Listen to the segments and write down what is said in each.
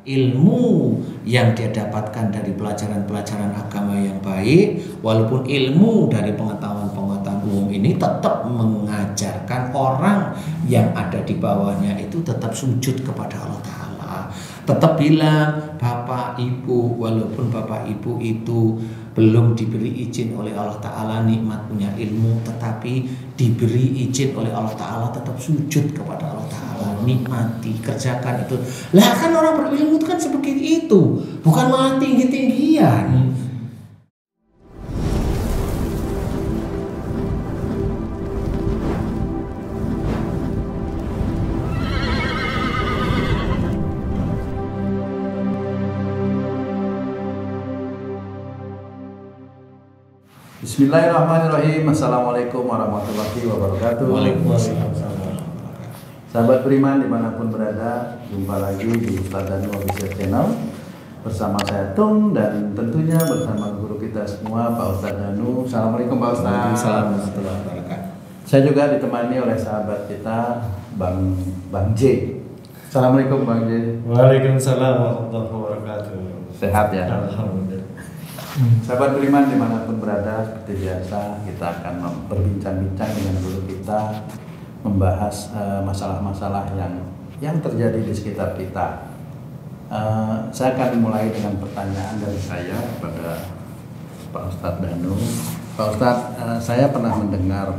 ilmu yang dia dapatkan dari pelajaran-pelajaran agama yang baik, walaupun ilmu dari pengetahuan-pengetahuan umum ini tetap mengajarkan orang yang ada di bawahnya itu tetap sujud kepada Allah Ta'ala, tetap bilang bapak ibu, walaupun bapak ibu itu belum diberi izin oleh Allah Ta'ala nikmat punya ilmu, tetapi diberi izin oleh Allah Ta'ala tetap sujud kepada Allah Ta'ala, nikmati, kerjakan itu. Lah kan orang berilmu itu kan seperti itu, bukan malah tinggi-tinggian. Bismillahirrahmanirrahim. Assalamualaikum warahmatullahi wabarakatuh. Waalaikumsalam. Sahabat beriman dimanapun berada, jumpa lagi di Ustadz Danu Official Channel bersama saya Tung dan tentunya bersama guru kita semua Pak Ustadz Danu. Assalamualaikum Pak Ustadz. Waalaikumsalam warahmatullahi wabarakatuh. Saya juga ditemani oleh sahabat kita Bang J. Assalamualaikum Bang J. Waalaikumsalam warahmatullahi wabarakatuh. Sehat ya? Alhamdulillah. Sahabat beriman dimanapun berada, seperti biasa kita akan berbincang-bincang dengan guru kita, membahas masalah-masalah yang terjadi di sekitar kita. Saya akan mulai dengan pertanyaan dari saya kepada Pak Ustadz Danu. Pak Ustadz, saya pernah mendengar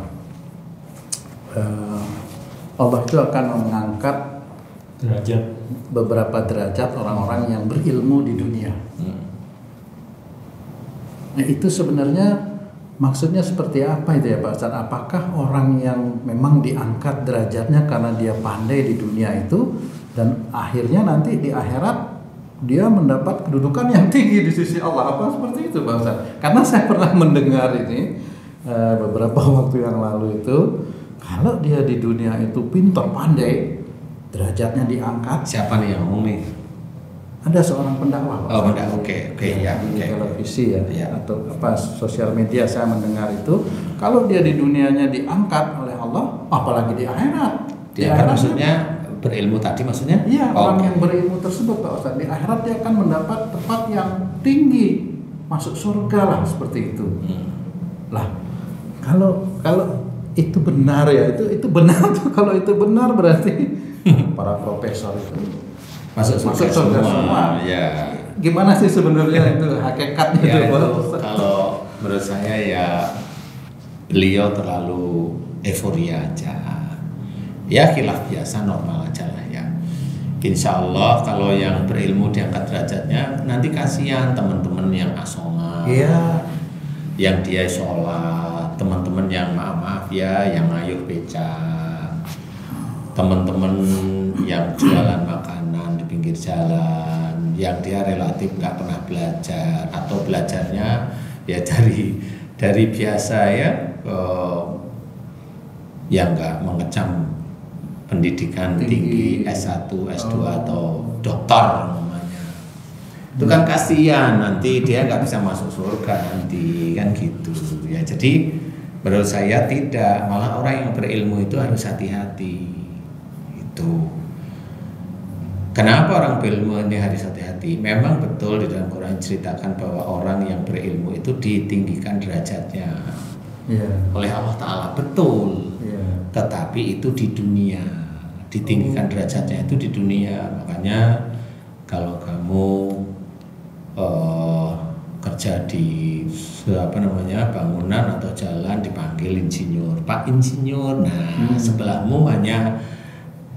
Allah itu akan mengangkat Derajat beberapa derajat orang-orang yang berilmu di dunia. Nah, itu sebenarnya maksudnya seperti apa itu ya Pak Ustadz? Apakah orang yang memang diangkat derajatnya karena dia pandai di dunia itu dan akhirnya nanti di akhirat dia mendapat kedudukan yang tinggi di sisi Allah? Apa seperti itu Pak Ustadz? Karena saya pernah mendengar ini beberapa waktu yang lalu itu, kalau dia di dunia itu pintar pandai, derajatnya diangkat. Siapa nih yang ngomong nih? Ada seorang pendakwah Pak. Oh, pendakwah. Oke, ya. Di televisi ya, Ya. atau apa sosial media saya mendengar itu, kalau dia di dunianya diangkat oleh Allah, apalagi di akhirat. Di Diangkat akhirat maksudnya berilmu tadi maksudnya? iya, orang Oke. yang berilmu tersebut Pak Ustadz, di akhirat dia akan mendapat tempat yang tinggi, masuk surga lah seperti itu. Lah, kalau itu benar ya, itu benar tuh. Kalau itu benar berarti para profesor itu Masuk surga semua. Ya. Gimana sih sebenarnya itu hakikatnya Ya, itu? itu kalau menurut saya ya beliau terlalu euforia aja. Ya khilaf biasa, normal aja lah ya. Insya Allah kalau yang berilmu diangkat derajatnya, nanti kasihan teman-teman yang asongan, yang dia sholat, teman-teman yang maaf ya, yang ngayuh becak, teman-teman yang jualan makanan di pinggir jalan, yang dia relatif nggak pernah belajar atau belajarnya ya dari biasa ya, yang nggak mengecam pendidikan tinggi S1, S2 atau doktor namanya. Itu kan kasihan, nanti dia nggak bisa masuk surga nanti kan gitu ya. Jadi menurut saya tidak, malah orang yang berilmu itu harus hati-hati. Itu kenapa orang berilmu ini harus hati-hati? Memang betul di dalam Quran ceritakan bahwa orang yang berilmu itu ditinggikan derajatnya oleh Allah Ta'ala, betul. Tetapi itu di dunia, ditinggikan derajatnya itu di dunia. Makanya kalau kamu kerja di bangunan atau jalan, dipanggil insinyur, Pak Insinyur. Nah, sebelahmu hanya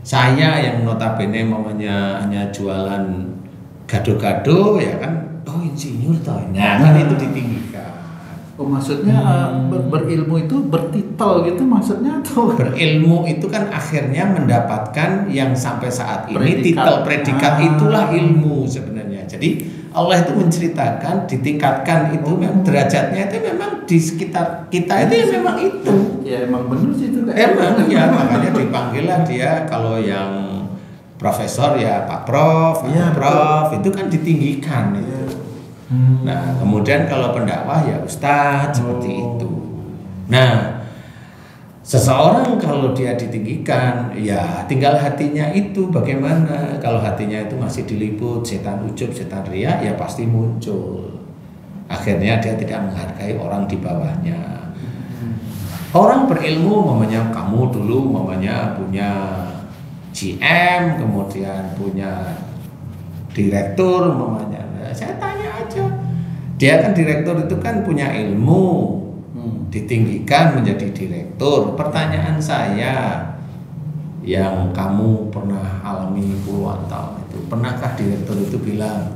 saya yang notabene hanya jualan gado-gado ya kan, oh insinyur toh. Nah, kan itu ditinggikan. Oh, maksudnya berilmu itu bertitel gitu maksudnya atau? Berilmu itu kan akhirnya mendapatkan yang sampai saat ini titel predikat itulah ilmu sebenarnya. Jadi Allah itu menceritakan ditingkatkan itu memang derajatnya itu memang di sekitar kita itu ya memang itu. Ya emang benar sih itu Emang ya, makanya dipanggillah dia kalau yang profesor ya Pak Prof, ya, Prof itu kan ditinggikan itu. Nah, kemudian kalau pendakwah ya Ustadz seperti itu. Nah, Seseorang kalau dia ditinggikan, ya tinggal hatinya itu bagaimana. Kalau hatinya itu masih diliput setan ujub, setan riya, ya pasti muncul. Akhirnya dia tidak menghargai orang di bawahnya. Orang berilmu, mamanya kamu dulu, mamanya punya GM, kemudian punya direktur, mamanya. Saya tanya aja, dia kan direktur itu kan punya ilmu, ditinggikan menjadi direktur. Pertanyaan saya, yang kamu pernah alami puluhan tahun itu, pernahkah direktur itu bilang,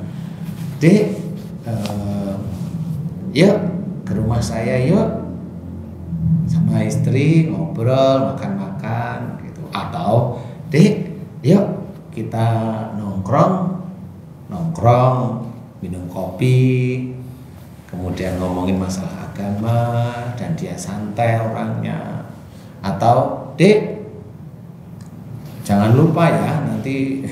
Dek, yuk ke rumah saya yuk, sama istri ngobrol, makan-makan gitu. Atau Dek, yuk kita nongkrong minum kopi, kemudian ngomongin masalah agama, dan dia santai orangnya. Atau Dek, jangan lupa ya nanti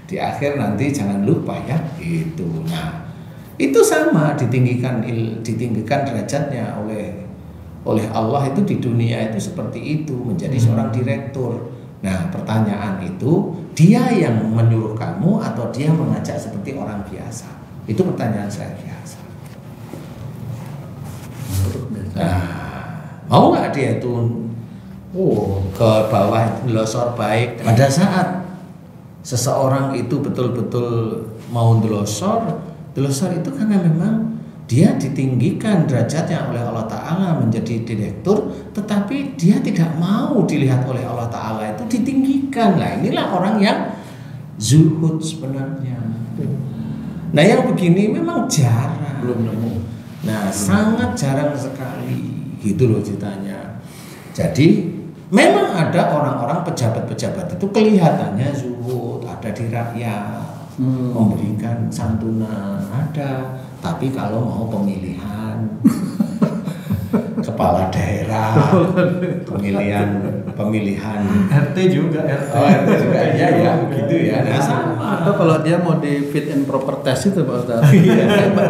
di akhir nanti jangan lupa ya gitu. Nah, itu sama ditinggikan derajatnya oleh Allah itu di dunia itu seperti itu, menjadi seorang direktur. Nah, pertanyaan itu, dia yang menyuruh kamu atau dia mengajak seperti orang biasa? Itu pertanyaan saya biasa. Nah, mau nggak dia itu ke bawah ndelosor baik? Pada saat seseorang itu betul-betul mau ndelosor itu karena memang dia ditinggikan derajatnya oleh Allah Ta'ala menjadi direktur, tetapi dia tidak mau dilihat oleh Allah Ta'ala itu ditinggikan. Nah, inilah orang yang zuhud sebenarnya. Nah, yang begini memang jarang, belum nemu. Nah, sangat jarang sekali gitu loh ceritanya. Jadi memang ada orang-orang pejabat-pejabat itu kelihatannya zuhud, ada di rakyat, memberikan santunan, ada. Tapi kalau mau pemilihan kepala daerah, pemilihan RT juga, RT juga ya gitu ya. Nah, sama. Atau kalau dia mau di fit and proper test itu Pak Ustaz.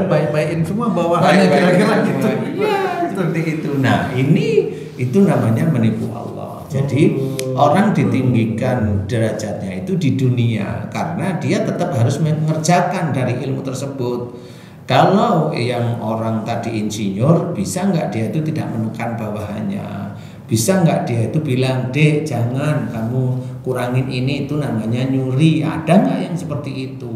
Baik-baikin semua bawahannya kira-kira gitu. Iya, seperti itu. Nah, itu namanya menipu Allah. Jadi orang ditinggikan derajatnya itu di dunia karena dia tetap harus mengerjakan dari ilmu tersebut. Kalau yang orang tadi insinyur, bisa nggak dia itu tidak menekan bawahannya? Bisa nggak dia itu bilang, Dek jangan kamu kurangin ini, itu namanya nyuri? Ada nggak yang seperti itu?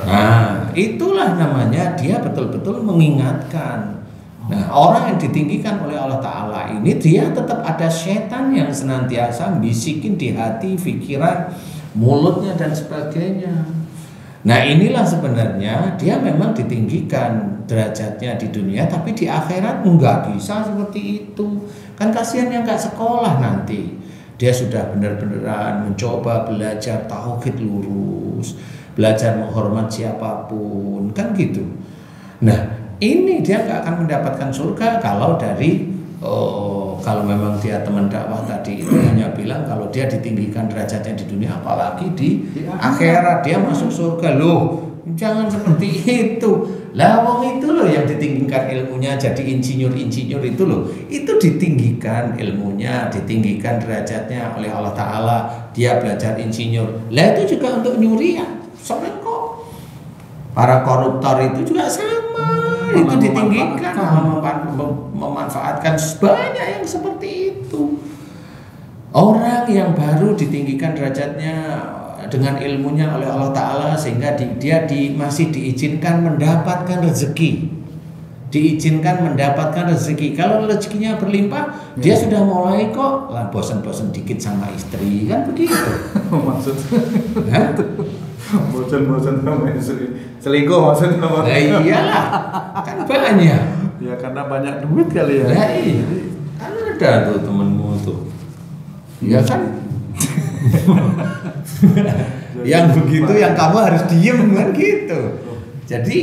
Nah, itulah namanya dia betul-betul mengingatkan. Nah, orang yang ditinggikan oleh Allah Ta'ala ini, dia tetap ada setan yang senantiasa bisikin di hati, pikiran, mulutnya dan sebagainya. Nah, inilah sebenarnya dia memang ditinggikan derajatnya di dunia, tapi di akhirat nggak bisa seperti itu. Kan kasihan yang nggak sekolah nanti. Dia sudah benar-benar mencoba belajar tauhid lurus, belajar menghormat siapapun, kan gitu. Nah, ini dia nggak akan mendapatkan surga kalau kalau memang dia teman dakwah tadi itu hanya bilang kalau dia ditinggikan derajatnya di dunia, apalagi di akhirat dia masuk surga. Loh, jangan seperti itu. Lah wong itu loh yang ditinggikan ilmunya jadi insinyur itu loh, itu ditinggikan ilmunya, ditinggikan derajatnya oleh Allah Ta'ala. Dia belajar insinyur. Lah itu juga untuk nyuri ya, sering kok. Para koruptor itu juga sama, itu ditinggikan, memanfaatkan banyak yang seperti itu. Orang yang baru ditinggikan derajatnya dengan ilmunya oleh Allah Ta'ala sehingga dia masih diizinkan mendapatkan rezeki. Diizinkan mendapatkan rezeki. Kalau rezekinya berlimpah, dia sudah mulai kok lah bosan-bosan dikit sama istri, kan begitu. Maksudnya? Bosan-bosan sama istri, selingkuh maksudnya. Nah, iyalah, kan banyak. Ya karena banyak duit kali ya. Nah, iya. Kan ada tuh temenmu tuh. Ya kan. Yang begitu yang kamu harus diem kan gitu. Jadi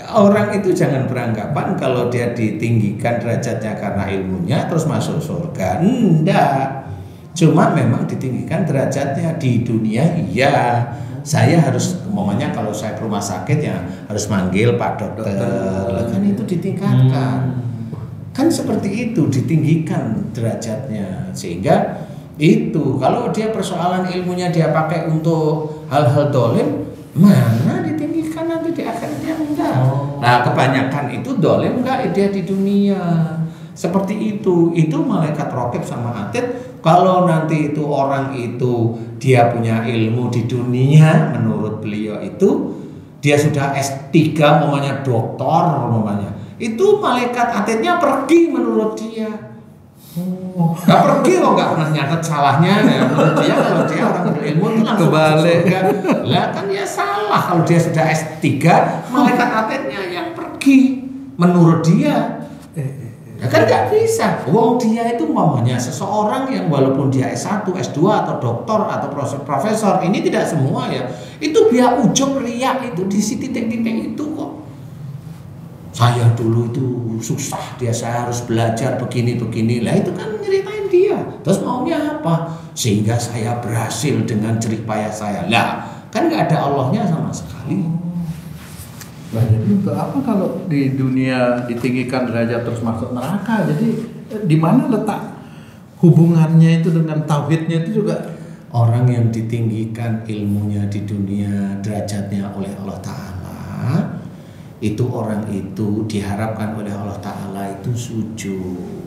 orang itu jangan beranggapan kalau dia ditinggikan derajatnya karena ilmunya terus masuk surga. Enggak. Cuma memang ditinggikan derajatnya di dunia, iya. Saya harus, umpamanya kalau saya ke rumah sakit ya harus manggil Pak Dokter. Kan itu ditingkatkan. Kan seperti itu, ditinggikan derajatnya. Sehingga itu kalau dia persoalan ilmunya dia pakai untuk hal-hal dolim, mana ditinggikan nanti di akhirnya enggak. Nah kebanyakan itu dolim enggak dia di dunia. Seperti itu malaikat raqib sama atid. Kalau nanti itu orang itu dia punya ilmu di dunia, menurut beliau itu dia sudah S3 umpamanya doktor umpamanya, itu malaikat atidnya pergi menurut dia. Gak pergi kok, gak pernah nyatet salahnya ya. Menurut dia kalau dia orang berilmu itu langsung kebalik. Lah kan ya salah kalau dia sudah S3, malaikat atidnya yang pergi menurut dia. Ya kan gak bisa. Wong dia itu umpamanya seseorang yang walaupun dia S1, S2 atau doktor atau profesor, ini tidak semua ya. Itu dia ujub riak itu di titik-titik itu kok. Saya dulu itu susah, saya harus belajar begini-begini. Lah itu kan nyeritain dia. Terus maunya apa? Sehingga saya berhasil dengan jerih payah saya. Lah kan gak ada Allahnya sama sekali. Nah, jadi untuk apa kalau di dunia ditinggikan derajat terus masuk neraka? Jadi di mana letak hubungannya itu dengan tauhidnya itu juga? Orang yang ditinggikan ilmunya di dunia derajatnya oleh Allah Ta'ala, itu orang itu diharapkan oleh Allah Ta'ala itu sujud.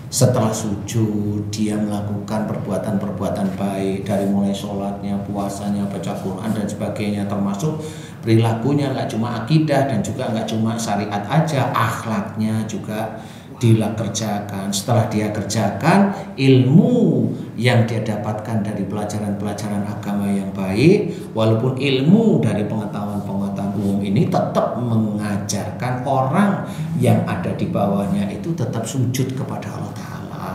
Setelah sujud dia melakukan perbuatan-perbuatan baik, dari mulai sholatnya, puasanya, baca Quran dan sebagainya, termasuk perilakunya, nggak cuma akidah dan juga nggak cuma syariat aja, akhlaknya juga dikerjakan. Setelah dia kerjakan, ilmu yang dia dapatkan dari pelajaran-pelajaran agama yang baik, walaupun ilmu dari pengetahuan-pengetahuan umum ini tetap mengajarkan orang yang ada di bawahnya itu tetap sujud kepada Allah Ta'ala,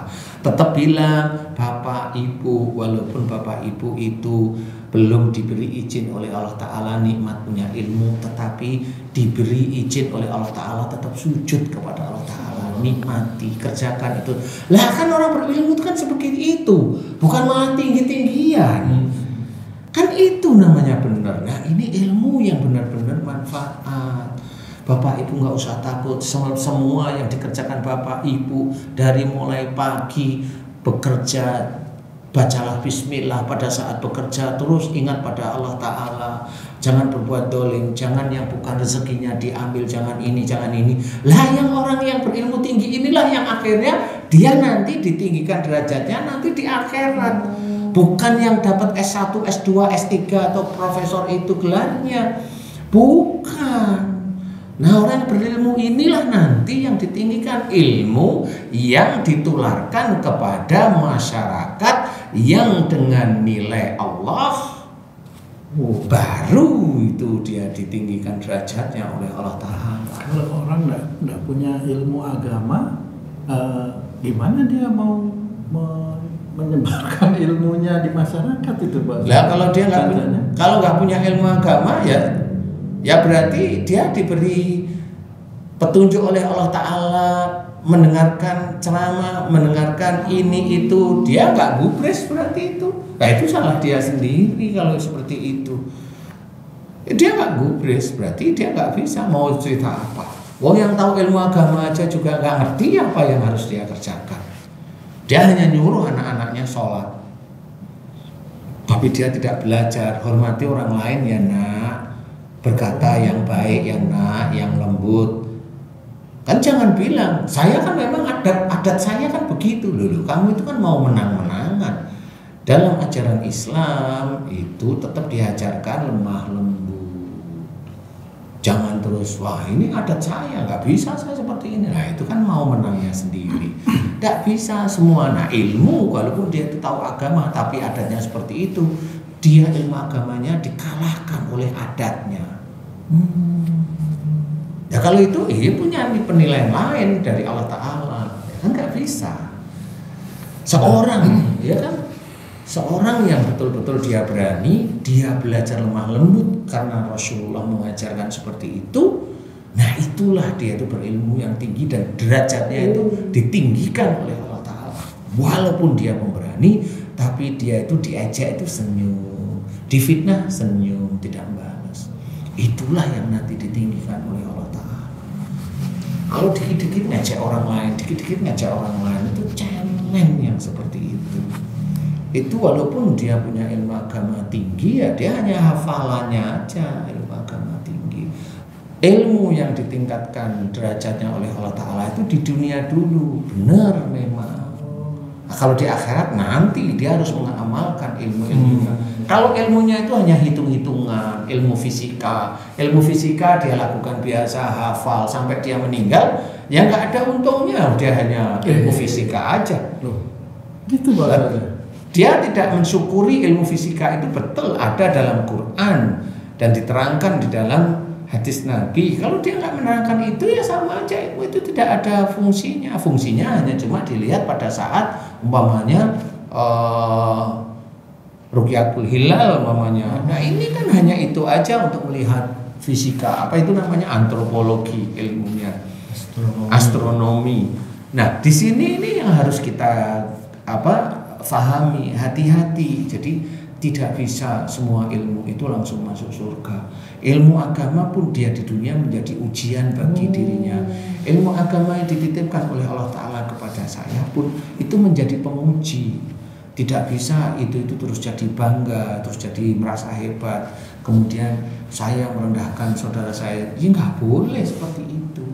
tetap bilang Bapak Ibu, walaupun Bapak Ibu itu belum diberi izin oleh Allah Ta'ala nikmat punya ilmu, tetapi diberi izin oleh Allah Ta'ala tetap sujud kepada Allah Ta'ala, nikmati, kerjakan itu. Lah kan orang berilmu itu kan seperti itu, bukan malah tinggi-tinggian. Kan itu namanya benar. Nah ini ilmu yang benar-benar manfaat. Bapak Ibu nggak usah takut, semua yang dikerjakan Bapak Ibu dari mulai pagi bekerja, bacalah bismillah pada saat bekerja, terus ingat pada Allah Ta'ala, jangan berbuat dolim, jangan yang bukan rezekinya diambil, jangan ini, jangan ini. Lah yang orang yang berilmu tinggi inilah yang akhirnya dia nanti ditinggikan derajatnya nanti di akhirat. Bukan yang dapat S1, S2, S3 atau profesor itu gelarnya, bukan. Nah orang yang berilmu inilah nanti yang ditinggikan, ilmu yang ditularkan kepada masyarakat yang dengan nilai Allah, baru itu dia ditinggikan derajatnya oleh Allah Ta'ala. Kalau orang nggak punya ilmu agama, gimana dia mau menyebarkan ilmunya di masyarakat itu, Pak? Lah kalau dia nggak punya ilmu agama ya berarti dia diberi petunjuk oleh Allah Ta'ala, mendengarkan ceramah, mendengarkan ini itu, dia nggak gubris berarti itu. Nah itu salah dia sendiri kalau seperti itu. Dia nggak gubris berarti dia nggak bisa mau cerita apa. Wong yang tahu ilmu agama aja juga nggak ngerti apa yang harus dia kerjakan. Dia hanya nyuruh anak-anaknya sholat, tapi dia tidak belajar. Hormati orang lain ya nak, berkata yang baik ya nak, yang lembut. Kan jangan bilang, saya kan memang adat saya kan begitu loh. Kamu itu kan mau menang-menangan. Dalam ajaran Islam itu tetap diajarkan lemah lembut. Jangan terus, wah ini adat saya, nggak bisa saya seperti ini. Nah itu kan mau menangnya sendiri. Nggak bisa semua. Nah ilmu, walaupun dia itu tahu agama, tapi adatnya seperti itu, dia ilmu agamanya dikalahkan oleh adatnya. Ya kalau itu punya penilaian lain dari Allah Ta'ala, kan nggak bisa. Seorang yang betul-betul dia berani, dia belajar lemah lembut karena Rasulullah mengajarkan seperti itu. Nah itulah dia itu berilmu yang tinggi dan derajatnya itu ditinggikan oleh Allah Ta'ala. Walaupun dia pemberani, tapi dia itu diajak itu senyum, difitnah senyum, tidak balas. Itulah yang nanti ditinggikan oleh Allah Ta'ala. Kalau dikit-dikit ngejek orang lain, dikit-dikit ngejek orang lain, itu cemen yang seperti itu. Itu walaupun dia punya ilmu agama tinggi, ya dia hanya hafalannya aja ilmu agama tinggi. Ilmu yang ditingkatkan derajatnya oleh Allah Ta'ala itu di dunia dulu, benar memang. Nah, kalau di akhirat nanti dia harus mengamalkan ilmu-ilmunya. Kalau ilmunya itu hanya hitung-hitungan, ilmu fisika dia lakukan biasa, hafal sampai dia meninggal, ya nggak ada untungnya. Dia hanya ilmu fisika aja. Loh, gitu Pak. Dia tidak mensyukuri ilmu fisika itu betul ada dalam Quran dan diterangkan di dalam hadis Nabi. Kalau dia nggak menerangkan itu, ya sama aja, itu tidak ada fungsinya. Fungsinya hanya cuma dilihat pada saat umpamanya Ruqyatul Hilal umpamanya. Nah ini kan hanya itu aja untuk melihat fisika. Apa itu namanya, antropologi ilmunya, astronomi. Nah di sini ini yang harus kita fahami, hati-hati. Jadi tidak bisa semua ilmu itu langsung masuk surga. Ilmu agama pun dia di dunia menjadi ujian bagi dirinya. Ilmu agama yang dititipkan oleh Allah Ta'ala kepada saya pun itu menjadi penguji. Tidak bisa itu terus jadi bangga, terus jadi merasa hebat. Kemudian saya merendahkan saudara saya. Ya nggak boleh seperti itu.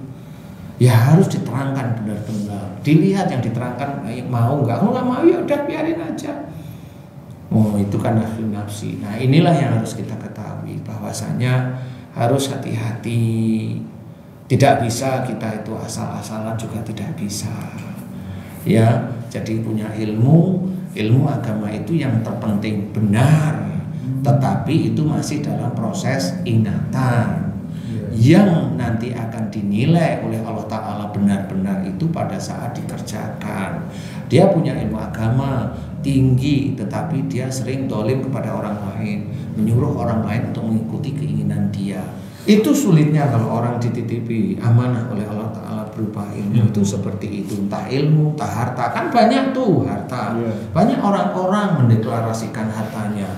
Ya harus diterangkan benar-benar. Dilihat yang diterangkan, mau nggak? Kalau nggak mau ya udah biarin aja. Oh itu kan nafsi. Nah inilah yang harus kita ketahui, bahwasanya harus hati-hati. Tidak bisa kita itu asal-asalan, juga tidak bisa. Ya, jadi punya ilmu agama itu yang terpenting benar, tetapi itu masih dalam proses ingatan yang nanti akan dinilai oleh Allah Ta'ala benar-benar itu pada saat dikerjakan. Dia punya ilmu agama tinggi, tetapi dia sering dolim kepada orang lain, menyuruh orang lain untuk mengikuti keinginan dia. Itu sulitnya kalau orang dititipi amanah oleh Allah Ta'ala berupa ilmu. Itu seperti itu, entah ilmu, entah harta. Kan banyak tuh harta. Banyak orang-orang mendeklarasikan hartanya.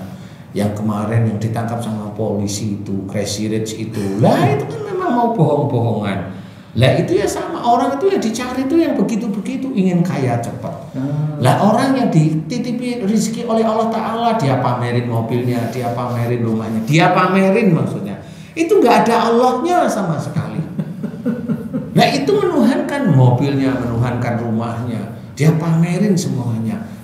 Yang kemarin yang ditangkap sama polisi itu, Crazy Rich itu, lah itu kan memang mau bohong-bohongan. Lah itu ya sama, orang itu yang dicari itu yang begitu-begitu, ingin kaya cepat. Lah orang yang dititipi rezeki oleh Allah Ta'ala, dia pamerin mobilnya, dia pamerin rumahnya, dia pamerin maksudnya, itu nggak ada Allahnya sama sekali. Nah itu menuhankan mobilnya, menuhankan rumahnya, dia pamerin semuanya.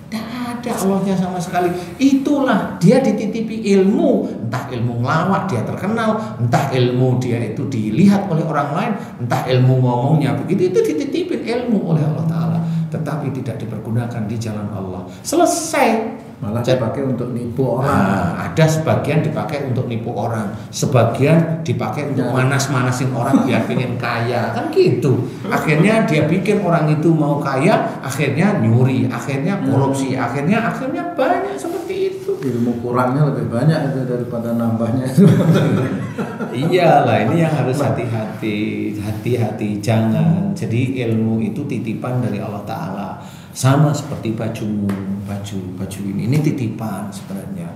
Ada Allahnya sama sekali. Itulah dia dititipi ilmu, entah ilmu ngelawak dia terkenal, entah ilmu dia itu dilihat oleh orang lain, entah ilmu ngomongnya begitu, itu dititipin ilmu oleh Allah Ta'ala, tetapi tidak dipergunakan di jalan Allah. Selesai. Malah dipakai untuk nipu orang. Ada sebagian dipakai untuk nipu orang, sebagian dipakai untuk manas-manasin orang biar pengen kaya, kan gitu. Akhirnya dia bikin orang itu mau kaya, akhirnya nyuri, akhirnya korupsi, akhirnya banyak seperti itu. Ilmu kurangnya lebih banyak itu daripada nambahnya. Iyalah, ini yang harus hati-hati, jangan. Jadi ilmu itu titipan dari Allah Ta'ala. Sama seperti baju ini titipan sebenarnya.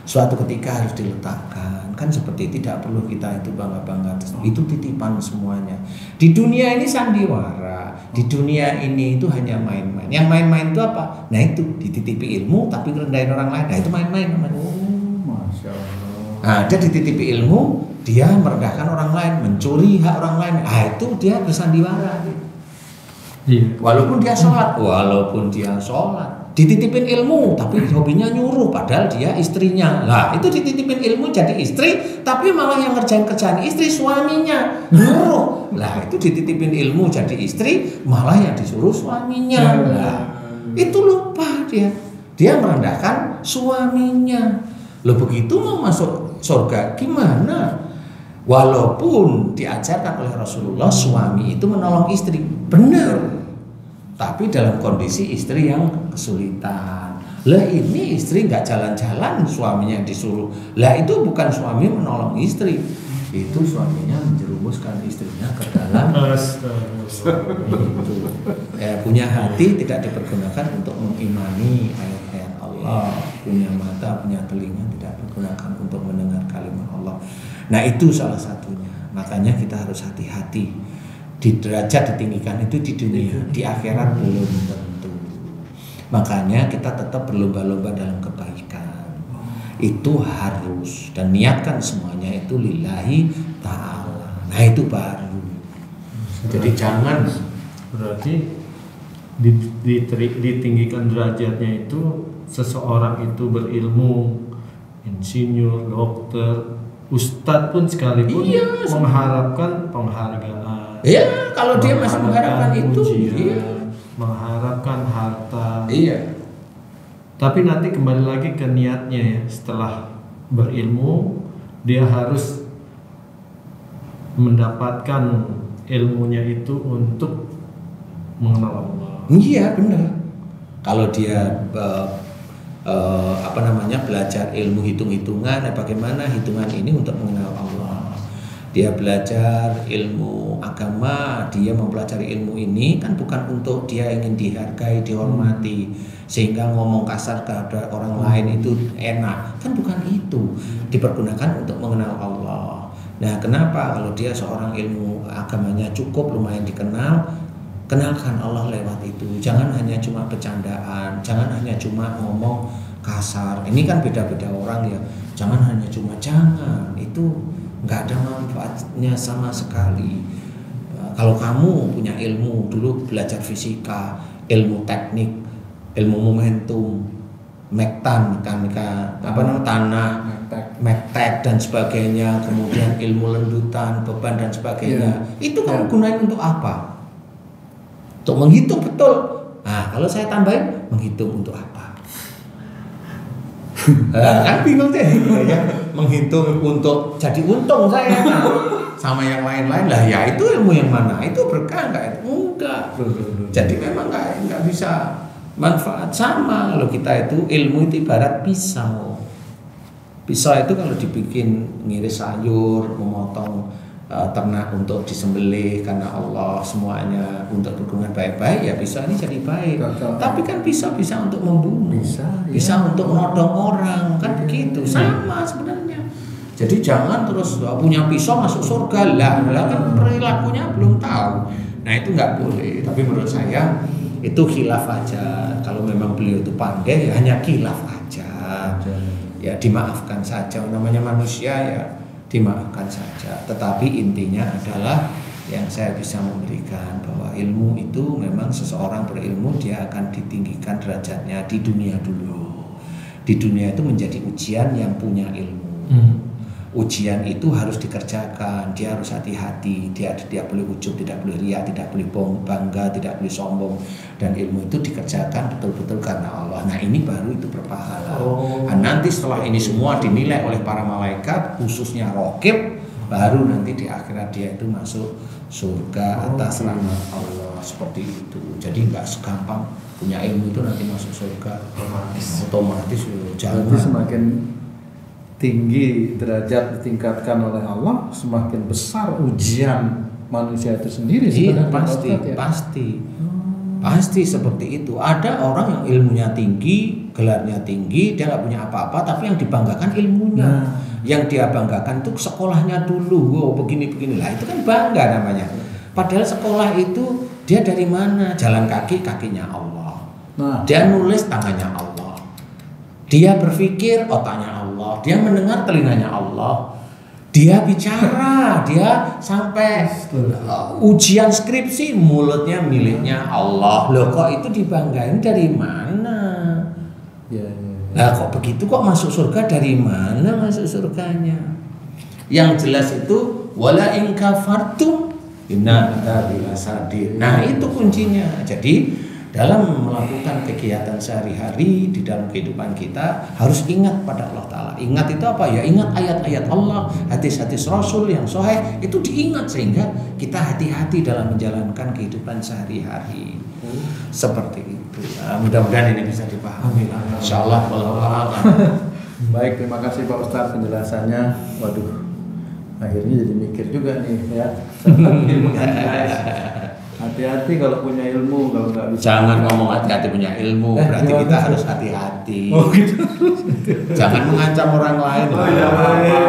Suatu ketika harus diletakkan. Kan seperti tidak perlu kita itu bangga-bangga. Itu titipan semuanya. Di dunia ini sandiwara. Di dunia ini itu hanya main-main. Yang main-main itu apa? Nah itu dititipi ilmu tapi ngerendahin orang lain. Nah itu main-main namanya. Masya Allah. Nah dia dititipi ilmu, dia merendahkan orang lain, mencuri hak orang lain. Ah itu dia bersandiwara. Walaupun dia sholat, dititipin ilmu, tapi hobinya nyuruh, padahal dia istrinya. Lah itu dititipin ilmu jadi istri, tapi malah yang ngerjain kerjaan istri suaminya nyuruh. Lah itu dititipin ilmu jadi istri, malah yang disuruh suaminya. Lah itu lupa dia merendahkan suaminya. Loh begitu mau masuk surga gimana? Walaupun diajarkan oleh Rasulullah suami itu menolong istri, benar. Tapi dalam kondisi istri yang kesulitan. Lah ini istri nggak jalan-jalan, suaminya yang disuruh. Lah itu bukan suami menolong istri, itu suaminya menjerumuskan istrinya ke dalam. Punya hati tidak dipergunakan untuk mengimani ayat-ayat Allah. Punya mata, punya telinga tidak dipergunakan untuk mendengar kalimat Allah. Nah itu salah satunya. Makanya kita harus hati-hati. di derajat ditinggikan itu di dunia, di akhirat belum tentu. Makanya kita tetap berlomba-lomba dalam kebaikan. Itu harus, dan niatkan semuanya itu lillahi ta'ala. Nah itu baru. Jadi jangan, berarti ditinggikan derajatnya itu seseorang itu berilmu, insinyur, dokter, ustadz pun sekalipun mengharapkan penghargaan. Iya, kalau dia masih mengharapkan itu, mengharapkan harta. Iya. Tapi nanti kembali lagi ke niatnya ya. Setelah berilmu, dia harus mendapatkan ilmunya itu untuk mengenal Allah. Iya benar. Kalau dia belajar ilmu hitung-hitungan, bagaimana hitungan ini untuk mengenal Allah. Dia belajar ilmu agama, dia mempelajari ilmu ini kan bukan untuk dia ingin dihargai, dihormati, sehingga ngomong kasar kepada orang lain itu enak, kan bukan itu. Dipergunakan untuk mengenal Allah. Nah, kenapa kalau dia seorang ilmu agamanya cukup lumayan dikenal, kenalkan Allah lewat itu. Jangan hanya cuma bercandaan, jangan hanya cuma ngomong kasar. Ini kan beda-beda orang ya. Jangan hanya cuma jangan, itu nggak ada manfaatnya sama sekali. Kalau kamu punya ilmu, dulu belajar fisika, ilmu teknik, ilmu momentum, mektan, mekanika, tanah, mektek dan sebagainya, kemudian ilmu lendutan, beban dan sebagainya, itu kamu gunain untuk apa? Untuk menghitung betul. Nah, kalau saya tambahin, menghitung untuk apa? Kan bingung deh, ya. Menghitung untuk jadi untung saya sama yang lain-lain lah. Ya itu ilmu yang mana? Itu berkah nggak? Enggak. Jadi memang nggak bisa manfaat sama. Kalau kita itu ilmu itu ibarat pisau. Pisau itu kalau dibikin ngiris sayur, memotong ternak untuk disembelih karena Allah, semuanya untuk hubungan baik-baik, ya pisau ini jadi baik. Tapi kan pisau bisa untuk membunuh, bisa untuk menodong orang, kan begitu. Sama sebenarnya. Jadi jangan terus punya pisau masuk surga lah kan perilakunya belum tahu. Nah itu nggak boleh. Tapi menurut saya itu khilaf aja. Kalau memang beliau itu pandai, ya hanya khilaf aja. Ya dimaafkan saja. Namanya manusia ya. Dimaafkan saja, tetapi intinya adalah yang saya bisa memberikan bahwa ilmu itu memang seseorang berilmu dia akan ditinggikan derajatnya di dunia dulu. Di dunia itu menjadi ujian yang punya ilmu. Ujian itu harus dikerjakan, dia harus hati-hati, dia tidak boleh ujub, tidak boleh riya, tidak boleh bangga, tidak boleh sombong, dan ilmu itu dikerjakan betul-betul karena Allah. Nah ini baru itu berpahala. Nah, nanti setelah ini semua dinilai oleh para malaikat, khususnya Raqib, baru nanti di akhirat dia itu masuk surga atas rahmat Allah, seperti itu. Jadi nggak segampang punya ilmu itu nanti masuk surga otomatis. Jangan. Semakin tinggi derajat ditingkatkan oleh Allah, semakin besar ujian manusia itu sendiri. Iya, pasti seperti itu. Ada orang yang ilmunya tinggi, gelarnya tinggi, dia nggak punya apa-apa, tapi yang dibanggakan ilmunya. Yang dia banggakan itu sekolahnya dulu, wow, begini-beginilah, itu kan bangga namanya. Padahal sekolah itu dia dari mana? Jalan kaki, kakinya Allah. Dia nulis, tangannya Allah. Dia berpikir, otaknya Allah. Dia mendengar, telinganya Allah. Dia bicara, dia sampai ujian skripsi, mulutnya miliknya Allah. Loh kok itu dibanggain dari mana? Nah kok begitu, kok masuk surga dari mana masuk surganya? Yang jelas itu wala in kafartum inna adzabi lasadid. Nah itu kuncinya. Jadi dalam melakukan kegiatan sehari-hari di dalam kehidupan kita harus ingat pada Allah Ta'ala. Ingat itu apa ya? Ingat ayat-ayat Allah, hadis-hadis Rasul yang sahih itu diingat sehingga kita hati-hati dalam menjalankan kehidupan sehari-hari. Seperti itu. Nah, mudah-mudahan ini bisa dipahami. Insyaallah. Baik, terima kasih Pak Ustadz penjelasannya. Waduh, akhirnya jadi mikir juga nih ya. Hati-hati kalau punya ilmu, kalau nggak bisa. Jangan ngomong hati-hati punya ilmu, berarti gimana kita sih? harus hati-hati. Oh gitu. Jangan mengancam orang lain. Oh, iya,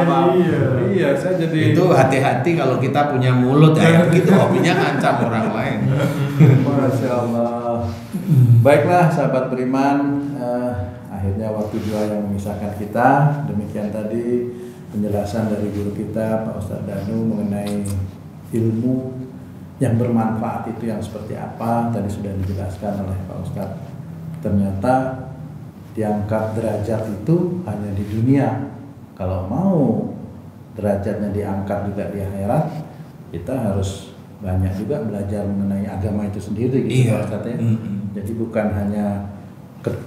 maaf. Iya, saya jadi Itu hati-hati kalau kita punya mulut ya, begitu hobinya ngancam orang lain. Masya Allah. Baiklah sahabat beriman, akhirnya waktu juga yang memisahkan kita. Demikian tadi penjelasan dari guru kita Pak Ustadz Danu mengenai ilmu yang bermanfaat itu yang seperti apa. Tadi sudah dijelaskan oleh Pak Ustadz. Ternyata diangkat derajat itu hanya di dunia. Kalau mau derajatnya diangkat juga di akhirat, kita harus banyak juga belajar mengenai agama itu sendiri gitu Pak Ustadz ya. Jadi bukan hanya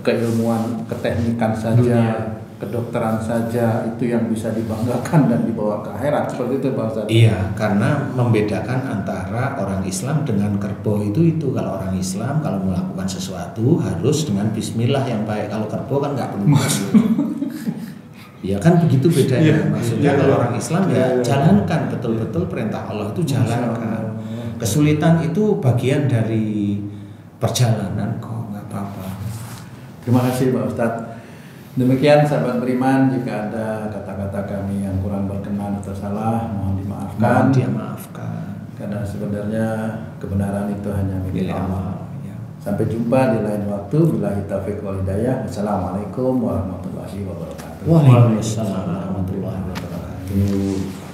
keilmuan, keteknikan saja, kedokteran saja itu yang bisa dibanggakan dan dibawa ke akhirat, seperti itu Pak Ustadz. Iya, karena membedakan antara orang Islam dengan kerbo itu kalau orang Islam kalau melakukan sesuatu harus dengan bismillah yang baik. Kalau kerbo kan nggak perlu ya kan begitu bedanya. Maksudnya kalau orang Islam ya jalankan betul-betul perintah Allah itu jalankan. Kesulitan itu bagian dari perjalanan kok, nggak apa-apa. Terima kasih Pak Ustadz. Demikian sahabat beriman, jika ada kata-kata kami yang kurang berkenan atau salah, mohon dimaafkan. Mohon dia maafkan. Karena sebenarnya kebenaran itu hanya milik Milik Allah. Allah. Ya. Sampai jumpa di lain waktu. Billahi taufiq wal hidayah. Wassalamualaikum warahmatullahi wabarakatuh. Waalaikumsalam warahmatullahi wabarakatuh.